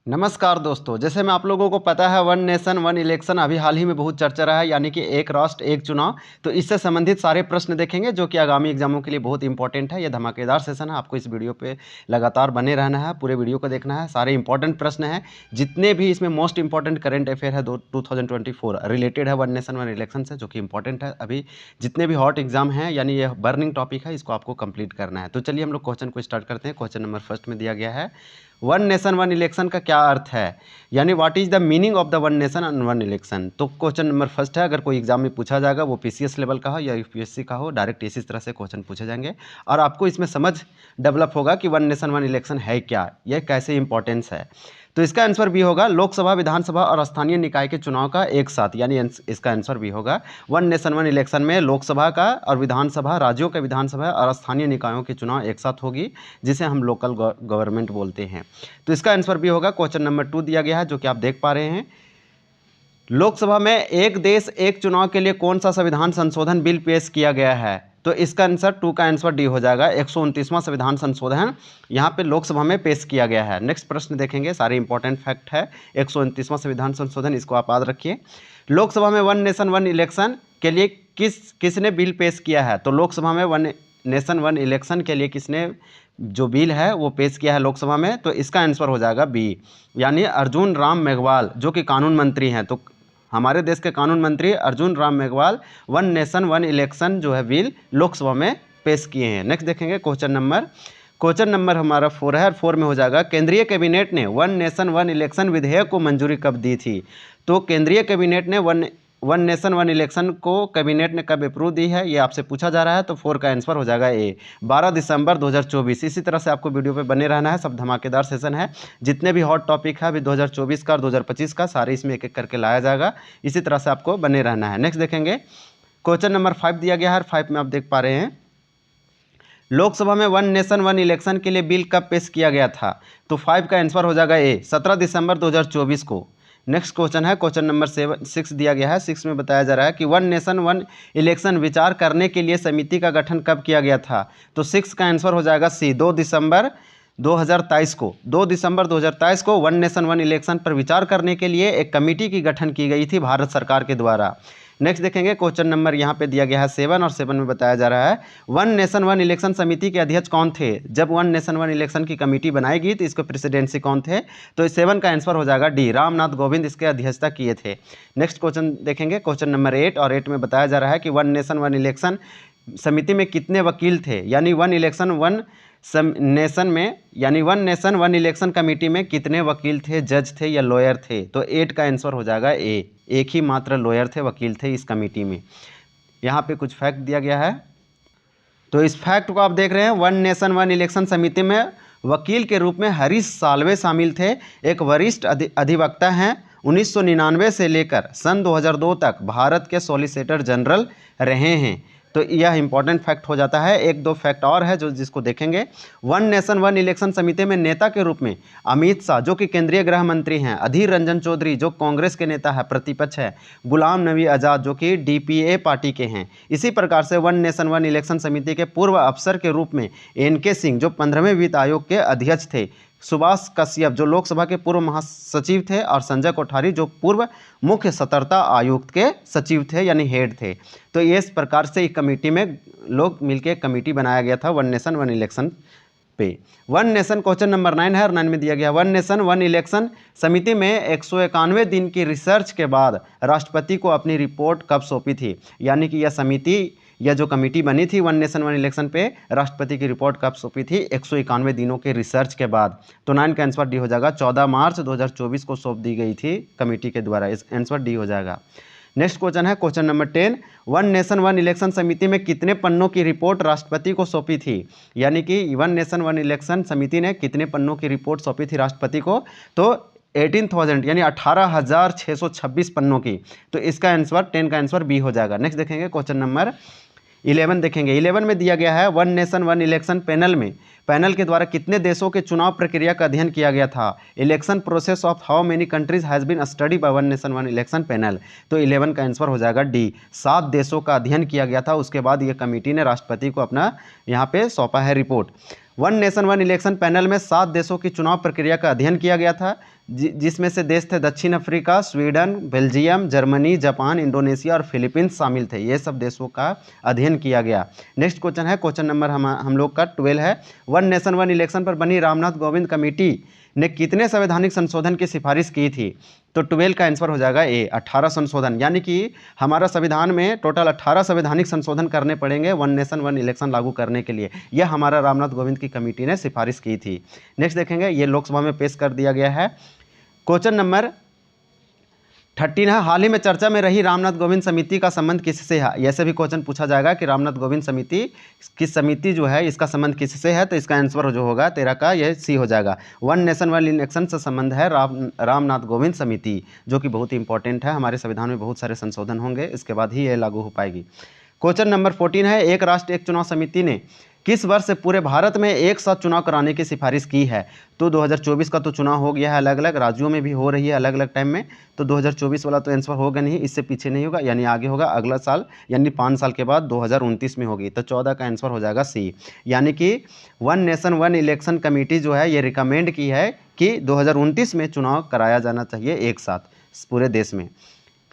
नमस्कार दोस्तों, जैसे मैं आप लोगों को पता है वन नेशन वन इलेक्शन अभी हाल ही में बहुत चर्चा रहा है, यानी कि एक राष्ट्र एक चुनाव। तो इससे संबंधित सारे प्रश्न देखेंगे जो कि आगामी एग्जामों के लिए बहुत इंपॉर्टेंट है। ये धमाकेदार सेशन है, आपको इस वीडियो पे लगातार बने रहना है, पूरे वीडियो को देखना है। सारे इंपॉर्टेंट प्रश्न हैं, जितने भी इसमें मोस्ट इंपॉर्टेंट करंट अफेयर है 2024 रिलेटेड है वन नेशन वन इलेक्शन से, जो कि इंपॉर्टेंट है। अभी जितने भी हॉट एग्जाम हैं, यानी ये बर्निंग टॉपिक है, इसको आपको कंप्लीट करना है। तो चलिए हम लोग क्वेश्चन को स्टार्ट करते हैं। क्वेश्चन नंबर फर्स्ट में दिया गया है, वन नेशन वन इलेक्शन का क्या अर्थ है, यानी what is the meaning of the one nation and one election. तो क्वेश्चन नंबर फर्स्ट है, अगर कोई एग्जाम में पूछा जाएगा, वो पीसीएस लेवल का हो या यूपीएससी का हो, डायरेक्ट इसी तरह से क्वेश्चन पूछे जाएंगे और आपको इसमें समझ डेवलप होगा कि वन नेशन वन इलेक्शन है क्या, यह कैसे इंपॉर्टेंस है। तो इसका आंसर भी होगा लोकसभा, विधानसभा और स्थानीय निकाय के चुनाव का एक साथ, यानी इसका आंसर भी होगा वन नेशन वन इलेक्शन में लोकसभा का और विधानसभा, राज्यों के विधानसभा और स्थानीय निकायों के चुनाव एक साथ होगी, जिसे हम लोकल गवर्नमेंट बोलते हैं। तो इसका आंसर भी होगा क्वेश्चन नंबर 2 दिया गया है, जो कि आप देख पा रहे हैं। लोकसभा में एक देश एक चुनाव के लिए कौन सा संविधान संशोधन बिल पेश किया गया है। तो इसका आंसर 2 का आंसर डी हो जाएगा। 129वां संविधान संशोधन यहाँ पे लोकसभा में पेश किया गया है। नेक्स्ट प्रश्न देखेंगे, सारे इंपॉर्टेंट फैक्ट है। 129वां संविधान संशोधन, इसको आप याद रखिए। लोकसभा में वन नेशन वन इलेक्शन के लिए किसने बिल पेश किया है। तो लोकसभा में वन नेशन वन इलेक्शन के लिए किसने जो बिल है वो पेश किया है लोकसभा में। तो इसका आंसर हो जाएगा बी, यानी अर्जुन राम मेघवाल, जो कि कानून मंत्री हैं। तो हमारे देश के कानून मंत्री Arjun Ram Meghwal one nation one election जो है बिल लोकसभा में पेश किए हैं। नेक्स्ट देखेंगे क्वेश्चन नंबर हमारा 4 है और 4 में हो जाएगा, केंद्रीय कैबिनेट ने वन नेशन वन इलेक्शन विधेयक को मंजूरी कब दी थी। तो केंद्रीय कैबिनेट ने वन नेशन वन इलेक्शन को कैबिनेट ने कब अप्रूव दी है, ये आपसे पूछा जा रहा है। तो 4 का आंसर हो जाएगा ए, 12 दिसंबर 2024। इसी तरह से आपको वीडियो पे बने रहना है, सब धमाकेदार सेशन है। जितने भी हॉट टॉपिक है अभी 2024 का और 2025 का, सारे इसमें एक एक करके लाया जाएगा। इसी तरह से आपको बने रहना है। नेक्स्ट देखेंगे, क्वेश्चन नंबर 5 दिया गया है। 5 में आप देख पा रहे हैं, लोकसभा में वन नेशन वन इलेक्शन के लिए बिल कब पेश किया गया था। तो 5 का आंसर हो जाएगा ए, 17 दिसंबर 2024 को। नेक्स्ट क्वेश्चन है, क्वेश्चन नंबर 6 दिया गया है। 6 में बताया जा रहा है कि वन नेशन वन इलेक्शन विचार करने के लिए समिति का गठन कब किया गया था। तो 6 का आंसर हो जाएगा सी, 2 दिसंबर 2023 को। 2 दिसंबर 2023 को वन नेशन वन इलेक्शन पर विचार करने के लिए एक कमेटी की गठन की गई थी भारत सरकार के द्वारा। नेक्स्ट देखेंगे, क्वेश्चन नंबर यहाँ पे दिया गया है 7 और 7 में बताया जा रहा है, वन नेशन वन इलेक्शन समिति के अध्यक्ष कौन थे। जब वन नेशन वन इलेक्शन की कमेटी बनाई गई तो इसको प्रेसिडेंसी कौन थे। तो 7 का आंसर हो जाएगा डी, रामनाथ कोविंद इसके अध्यक्षता किए थे। नेक्स्ट क्वेश्चन देखेंगे, क्वेश्चन नंबर 8 और 8 में बताया जा रहा है कि वन नेशन वन इलेक्शन समिति में कितने वकील थे, यानी वन इलेक्शन वन नेशन में, यानी one nation one election committee में कितने वकील थे, जज थे या लॉयर थे। तो 8 का आंसर हो जाएगा ए, एक ही मात्र लॉयर थे, वकील थे इस कमेटी में। यहाँ पे कुछ फैक्ट दिया गया है, तो इस फैक्ट को आप देख रहे हैं। वन नेशन वन इलेक्शन समिति में वकील के रूप में हरीश साल्वे शामिल थे, एक वरिष्ठ अधिवक्ता हैं। 1999 से लेकर सन 2002 तक भारत के सॉलिसिटर जनरल रहे हैं। तो यह इंपॉर्टेंट फैक्ट हो जाता है। एक दो फैक्ट और है जिसको देखेंगे। वन नेशन वन इलेक्शन समिति में नेता के रूप में अमित शाह, जो कि केंद्रीय गृह मंत्री हैं, अधीर रंजन चौधरी, जो कांग्रेस के नेता है, प्रतिपक्ष है, गुलाम नबी आज़ाद, जो कि डीपीए पार्टी के हैं। इसी प्रकार से वन नेशन वन इलेक्शन समिति के पूर्व अफसर के रूप में एनके सिंह, जो 15वें वित्त आयोग के अध्यक्ष थे, सुभाष कश्यप, जो लोकसभा के पूर्व महासचिव थे, और संजय कोठारी, जो पूर्व मुख्य सतर्कता आयुक्त के सचिव थे, यानी हेड थे। तो इस प्रकार से एक कमेटी में लोग मिलकर कमेटी बनाया गया था वन नेशन वन इलेक्शन पे। वन नेशन क्वेश्चन नंबर 9 है और 9 में दिया गया, वन नेशन वन इलेक्शन समिति में 191 दिन की रिसर्च के बाद राष्ट्रपति को अपनी रिपोर्ट कब सौंपी थी। यानी कि यह समिति या जो कमेटी बनी थी वन नेशन वन इलेक्शन पे, राष्ट्रपति की रिपोर्ट कब सौंपी थी, 191 दिनों के रिसर्च के बाद। तो 9 का आंसर डी हो जाएगा, 14 मार्च 2024 को सौंप दी गई थी कमेटी के द्वारा। इस आंसर डी हो जाएगा। नेक्स्ट क्वेश्चन है, question number 10, one nation one election समिति में कितने पन्नों की रिपोर्ट राष्ट्रपति को सौंपी थी। यानी कि वन नेशन वन इलेक्शन समिति ने कितने पन्नों की रिपोर्ट सौंपी थी राष्ट्रपति को। तो 18,000 यानी 18,626 पन्नों की। तो इसका आंसर 10 का आंसर बी हो जाएगा। नेक्स्ट देखेंगे, क्वेश्चन नंबर 11 देखेंगे। 11 में दिया गया है, one nation one election panel के द्वारा कितने देशों के चुनाव प्रक्रिया का अध्ययन किया गया था। Election process of how many countries has been study by one nation one election panel. तो 11 का आंसर हो जाएगा डी, 7 देशों का अध्ययन किया गया था। उसके बाद ये कमेटी ने राष्ट्रपति को अपना यहाँ पे सौंपा है report. One nation one election panel में 7 देशों की चुनाव प्रक्रिया का अध्ययन किया गया था, जिसमें से देश थे दक्षिण Africa, Sweden, Belgium, Germany, Japan, Indonesia और फिलीपींस शामिल थे। ये सब देशों का अध्ययन किया गया। नेक्स्ट क्वेश्चन है, क्वेश्चन नंबर हम लोग का 12 है, वन नेशन वन इलेक्शन पर बनी रामनाथ कोविंद कमेटी ने कितने संवैधानिक संशोधन की सिफारिश की थी? तो 12 का आंसर हो जाएगा ए, 18 संशोधन। यानी कि हमारा संविधान में टोटल 18 संवैधानिक संशोधन करने पड़ेंगे वन नेशन वन इलेक्शन लागू करने के लिए। यह हमारा रामनाथ कोविंद की कमेटी ने सिफारिश की थी। नेक्स्ट देखेंगे, ये लोकसभा में पेश कर दिया गया है। क्वेश्चन नंबर 13 है, हाल ही में चर्चा में रही रामनाथ कोविंद समिति का संबंध किससे है? ऐसे भी क्वेश्चन पूछा जाएगा कि रामनाथ कोविंद समिति किस समिति जो है इसका संबंध किससे है, तो इसका आंसर जो होगा 13 का यह सी हो जाएगा। वन नेशन वन इलेक्शन से संबंध है रामनाथ कोविंद समिति, जो कि बहुत ही इंपॉर्टेंट है। हमारे संविधान में बहुत सारे संशोधन होंगे, इसके बाद ही यह लागू हो पाएगी। क्वेश्चन नंबर 14 है, एक राष्ट्र एक चुनाव समिति ने किस वर्ष से पूरे भारत में एक साथ चुनाव कराने की सिफारिश की है? तो 2024 का तो चुनाव हो गया है, अलग अलग राज्यों में भी हो रही है अलग अलग टाइम में, तो 2024 वाला तो आंसर होगा नहीं, इससे पीछे नहीं होगा, यानी आगे होगा अगला साल, यानी 5 साल के बाद 2029 में होगी। तो 14 का आंसर हो जाएगा सी, यानी कि one nation one election committee जो है ये रिकमेंड की है कि 2029 में चुनाव कराया जाना चाहिए एक साथ पूरे देश में।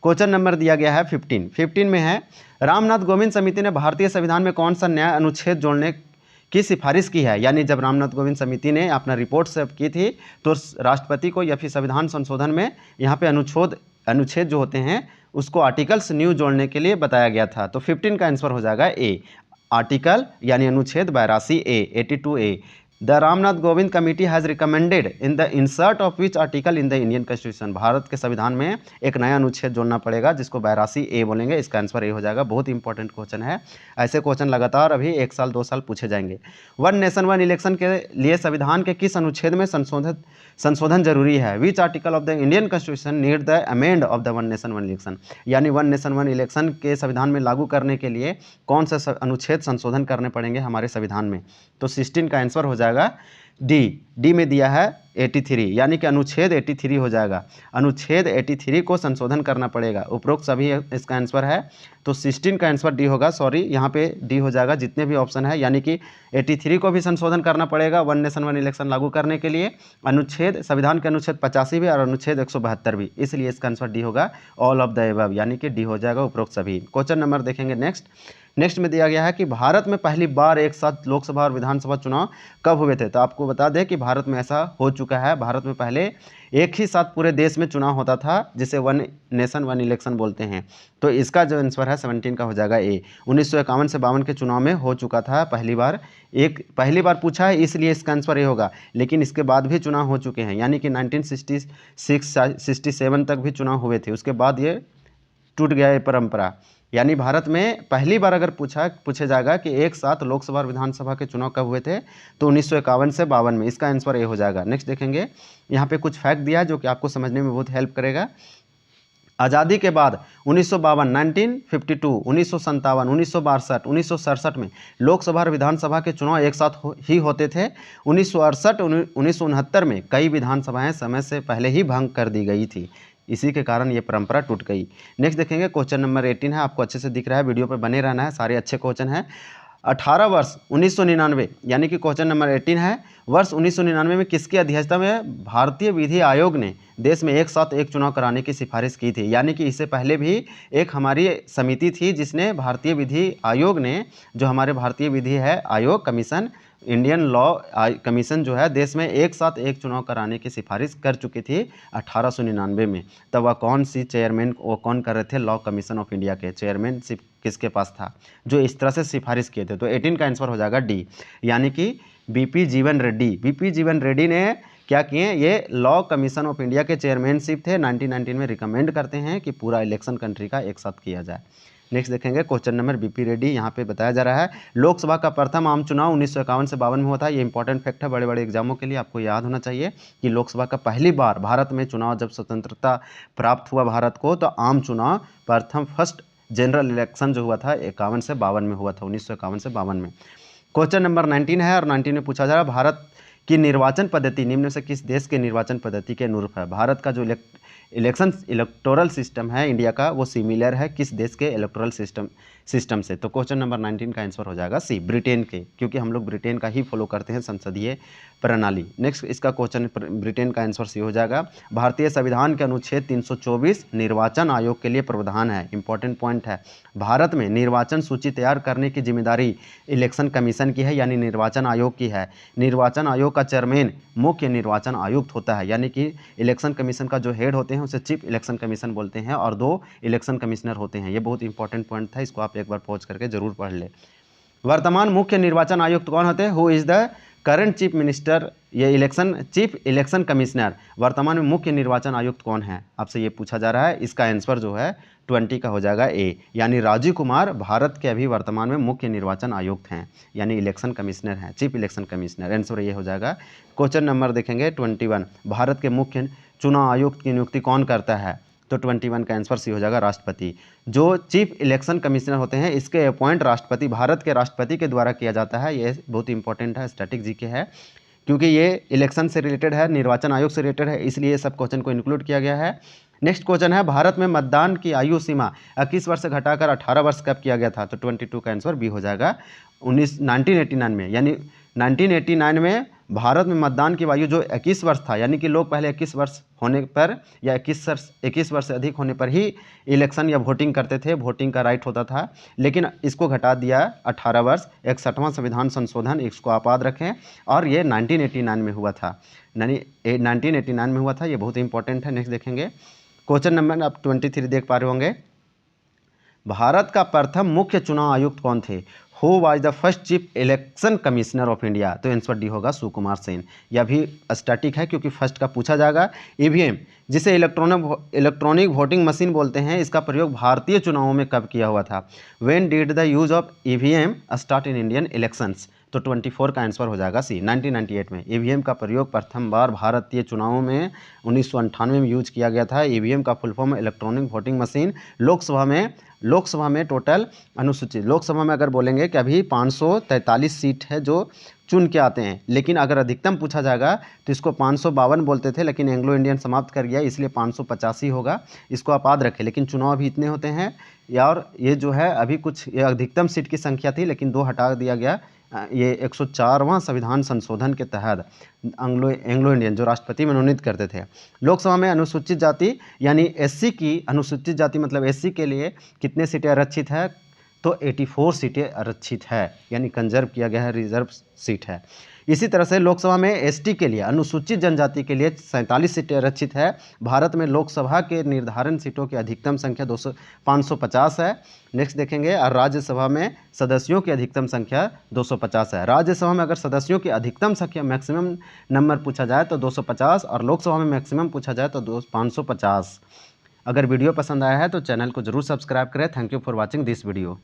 क्वेश्चन नंबर दिया गया है 15 में है, रामनाथ कोविंद समिति ने भारतीय संविधान में कौन सा नया अनुच्छेद जोड़ने की सिफारिश की है? यानी जब रामनाथ कोविंद समिति ने अपना रिपोर्ट सब की थी तो राष्ट्रपति को या फिर संविधान संशोधन में यहाँ पे अनुच्छेद जो होते हैं उसको आर्टिकल्स न्यू जोड़ने के लिए बताया गया था। तो 15 का आंसर हो जाएगा ए, आर्टिकल यानी अनुच्छेद 82 ए, 82 ए। The Ramnath Kovind committee has recommended in the insert of which article in the Indian constitution. Bharat के संविधान में एक नया अनुच्छेद जोड़ना पड़ेगा जिसको 82 ए बोलेंगे, इसका आंसर ए हो जाएगा। बहुत इंपॉर्टेंट क्वेश्चन है, ऐसे क्वेश्चन लगातार अभी 1 साल 2 साल पूछे जाएंगे। वन नेशन वन इलेक्शन के लिए संविधान के किस अनुच्छेद में संशोधन जरूरी है? Which article of the Indian constitution need the amend of the one nation one election? यानी वन नेशन वन इलेक्शन के संविधान में लागू करने के लिए कौन सा अनुच्छेद संशोधन करने पड़ेंगे हमारे संविधान में? तो 16 का आंसर हो जाएगा डी में दिया है 83, यानी कि अनुच्छेद 83 हो जाएगा। अनुच्छेद 83 को संशोधन करना पड़ेगा, उपरोक्त सभी इसका आंसर है। तो 16 का आंसर डी होगा, सॉरी यहाँ पे डी हो जाएगा जितने भी ऑप्शन है, यानी कि 83 को भी संशोधन करना पड़ेगा वन नेशन वन इलेक्शन लागू करने के लिए। अनुच्छेद संविधान के अनुच्छेद 85 भी और अनुच्छेद 172 भी, इसलिए इसका आंसर डी होगा, ऑल ऑफ द अबव, यानी कि डी हो जाएगा उपरोक्त सभी। क्वेश्चन नंबर देखेंगे नेक्स्ट में दिया गया है कि भारत में पहली बार एक साथ लोकसभा और विधानसभा चुनाव कब हुए थे? तो आपको बता दें कि भारत में ऐसा हो चुका है, भारत में पहले एक ही साथ पूरे देश में चुनाव होता था जिसे वन नेशन वन इलेक्शन बोलते हैं। तो इसका जो आंसर है 17 का हो जाएगा ए, 1951 से 52 के चुनाव में हो चुका था पहली बार पूछा है, इसलिए इसका आंसर ए होगा। लेकिन इसके बाद भी चुनाव हो चुके हैं, यानी कि 1966-67 तक भी चुनाव हुए थे, उसके बाद ये टूट गया ये परंपरा। यानी भारत में पहली बार अगर पूछे जाएगा कि एक साथ लोकसभा और विधानसभा के चुनाव कब हुए थे, तो 1951 से 52 में, इसका आंसर ए हो जाएगा। नेक्स्ट देखेंगे, यहाँ पे कुछ फैक्ट दिया है जो कि आपको समझने में बहुत हेल्प करेगा। आज़ादी के बाद 1952, 1952, 1957, 1962, 1967 में लोकसभा और विधानसभा के चुनाव एक साथ ही होते थे। 1968, 1969 में कई विधानसभाएं समय से पहले ही भंग कर दी गई थी, इसी के कारण ये परंपरा टूट गई। नेक्स्ट देखेंगे, क्वेश्चन नंबर 18 है, आपको अच्छे से दिख रहा है, वीडियो पर बने रहना है, सारे अच्छे क्वेश्चन हैं। 18 वर्ष 1999, यानी कि क्वेश्चन नंबर 18 है, वर्ष 1999 में किसकी अध्यक्षता में भारतीय विधि आयोग ने देश में एक साथ एक चुनाव कराने की सिफारिश की थी? यानी कि इससे पहले भी एक हमारी समिति थी जिसने भारतीय विधि आयोग ने, जो हमारे भारतीय विधि है आयोग कमीशन, इंडियन लॉ कमीशन जो है, देश में एक साथ एक चुनाव कराने की सिफारिश कर चुकी थी 1899 में। तब वह कौन सी चेयरमैन, वो कौन कर रहे थे? लॉ कमीशन ऑफ इंडिया के चेयरमैनशिप किसके पास था जो इस तरह से सिफारिश किए थे? तो 18 का आंसर हो जाएगा डी, यानी कि बीपी जीवन रेड्डी। बीपी जीवन रेड्डी ने क्या किए? ये लॉ कमीशन ऑफ इंडिया के चेयरमैनशिप थे, 1919 में रिकमेंड करते हैं कि पूरा इलेक्शन कंट्री का एक साथ किया जाए। नेक्स्ट देखेंगे, क्वेश्चन नंबर बीपी रेड्डी, यहाँ पे बताया जा रहा है लोकसभा का प्रथम आम चुनाव 1951 से 52 में हुआ था। ये इंपॉर्टेंट फैक्ट है, बड़े बड़े एग्जामों के लिए आपको याद होना चाहिए कि लोकसभा का पहली बार भारत में चुनाव, जब स्वतंत्रता प्राप्त हुआ भारत को, तो आम चुनाव फर्स्ट जनरल इलेक्शन जो हुआ था 51 से 52 में हुआ था, 1951 से 52 में। क्वेश्चन नंबर 19 है और 19 में पूछा जा रहा है भारत कि निर्वाचन पद्धति निम्न से किस देश के निर्वाचन पद्धति के अनुरूप है। भारत का जो इलेक्टोरल सिस्टम है इंडिया का, वो सिमिलर है किस देश के इलेक्टोरल सिस्टम से। तो क्वेश्चन नंबर 19 का आंसर हो जाएगा सी, ब्रिटेन के, क्योंकि हम लोग ब्रिटेन का ही फॉलो करते हैं संसदीय प्रणाली। नेक्स्ट इसका क्वेश्चन ब्रिटेन का आंसर सी हो जाएगा। भारतीय संविधान के अनुच्छेद 324 निर्वाचन आयोग के लिए प्रावधान है। इंपॉर्टेंट पॉइंट है, भारत में निर्वाचन सूची तैयार करने की जिम्मेदारी इलेक्शन कमीशन की है, यानी निर्वाचन आयोग की है। निर्वाचन आयोग का चेयरमैन मुख्य निर्वाचन आयुक्त होता है, यानी कि इलेक्शन कमीशन का जो हेड होते हैं उसे चीफ इलेक्शन कमीशन बोलते हैं, और 2 इलेक्शन कमिश्नर होते हैं। ये बहुत इंपॉर्टेंट पॉइंट था, इसको आप एक बार पॉज करके जरूर पढ़ ले। वर्तमान मुख्य निर्वाचन आयुक्त कौन होते हैं? Who is the current chief minister, ये चीफ इलेक्शन कमिश्नर, वर्तमान में मुख्य निर्वाचन आयुक्त कौन है, आपसे ये पूछा जा रहा है। इसका आंसर जो है 20 का हो जाएगा ए, यानी राजीव कुमार भारत के अभी वर्तमान में मुख्य निर्वाचन आयुक्त हैं, यानी इलेक्शन कमिश्नर हैं, चीफ इलेक्शन कमिश्नर। आंसर ये हो जाएगा। क्वेश्चन नंबर देखेंगे 21, भारत के मुख्य चुनाव आयुक्त की नियुक्ति कौन करता है? तो 21 का आंसर सी हो जाएगा, राष्ट्रपति। जो चीफ इलेक्शन कमिश्नर होते हैं इसके अपॉइंट राष्ट्रपति, भारत के राष्ट्रपति के द्वारा किया जाता है। ये बहुत इंपॉर्टेंट है, स्टैटिक जीके है, क्योंकि ये इलेक्शन से रिलेटेड है, निर्वाचन आयोग से रिलेटेड है, इसलिए ये सब क्वेश्चन को इंक्लूड किया गया है। नेक्स्ट क्वेश्चन है, भारत में मतदान की आयु सीमा 21 वर्ष से घटाकर 18 वर्ष कब किया गया था? तो 22 का आंसर बी हो जाएगा। 1989 में, यानी 1989 में भारत में मतदान की आयु जो 21 वर्ष था, यानी कि लोग पहले 21 वर्ष होने पर या 21 वर्ष से अधिक होने पर ही इलेक्शन या वोटिंग करते थे, वोटिंग का राइट होता था, लेकिन इसको घटा दिया 18 वर्ष। 61वां संविधान संशोधन, इसको आप याद रखें, और ये 1989 में हुआ था, यानी 1989 में हुआ था। ये बहुत इंपॉर्टेंट है। नेक्स्ट देखेंगे क्वेश्चन नंबर आप 23 देख पा रहे होंगे। भारत का प्रथम मुख्य चुनाव आयुक्त कौन थे? Who was the first chief election commissioner of India? तो आंसर डी होगा, सुकुमार सेन। यह भी स्टैटिक है क्योंकि फर्स्ट का पूछा जाएगा। ईवीएम, जिसे इलेक्ट्रॉनिक वोटिंग मशीन बोलते हैं, इसका प्रयोग भारतीय चुनावों में कब किया हुआ था? When did the use of EVM start in Indian elections? तो 24 का आंसर हो जाएगा सी, 1998 में ईवीएम का प्रयोग प्रथम बार भारतीय चुनावों में 1998 में यूज किया गया था। ईवीएम का full form electronic voting machine. Lok Sabha में टोटल अनुसूचित, लोकसभा में अगर बोलेंगे कि अभी 543 सीट है जो चुन के आते हैं, लेकिन अगर अधिकतम पूछा जाएगा तो इसको 552 बोलते थे, लेकिन एंग्लो इंडियन समाप्त कर गया, इसलिए 585 होगा। इसको आप याद रखें, लेकिन चुनाव अभी इतने होते हैं, और ये जो है अभी कुछ ये अधिकतम सीट की संख्या थी, लेकिन 2 हटा दिया गया। ये 104वां संविधान संशोधन के तहत एंग्लो इंडियन जो राष्ट्रपति मनोनीत करते थे। लोकसभा में अनुसूचित जाति यानी एससी की, अनुसूचित जाति मतलब एससी के लिए कितने सीटें आरक्षित है? तो 84 सीटें आरक्षित है, यानी कंजर्व किया गया है, रिजर्व सीट है। इसी तरह से लोकसभा में एसटी के लिए, अनुसूचित जनजाति के लिए 47 सीटें आरक्षित है। भारत में लोकसभा के निर्धारण सीटों की अधिकतम संख्या 550 है। नेक्स्ट देखेंगे, और राज्यसभा में सदस्यों की अधिकतम संख्या 250 है। राज्यसभा में अगर सदस्यों की अधिकतम संख्या मैक्सिमम नंबर पूछा जाए तो 250, और लोकसभा में मैक्सिमम पूछा जाए तो 550। अगर वीडियो पसंद आया है तो चैनल को जरूर सब्सक्राइब करें। Thank you for watching this video.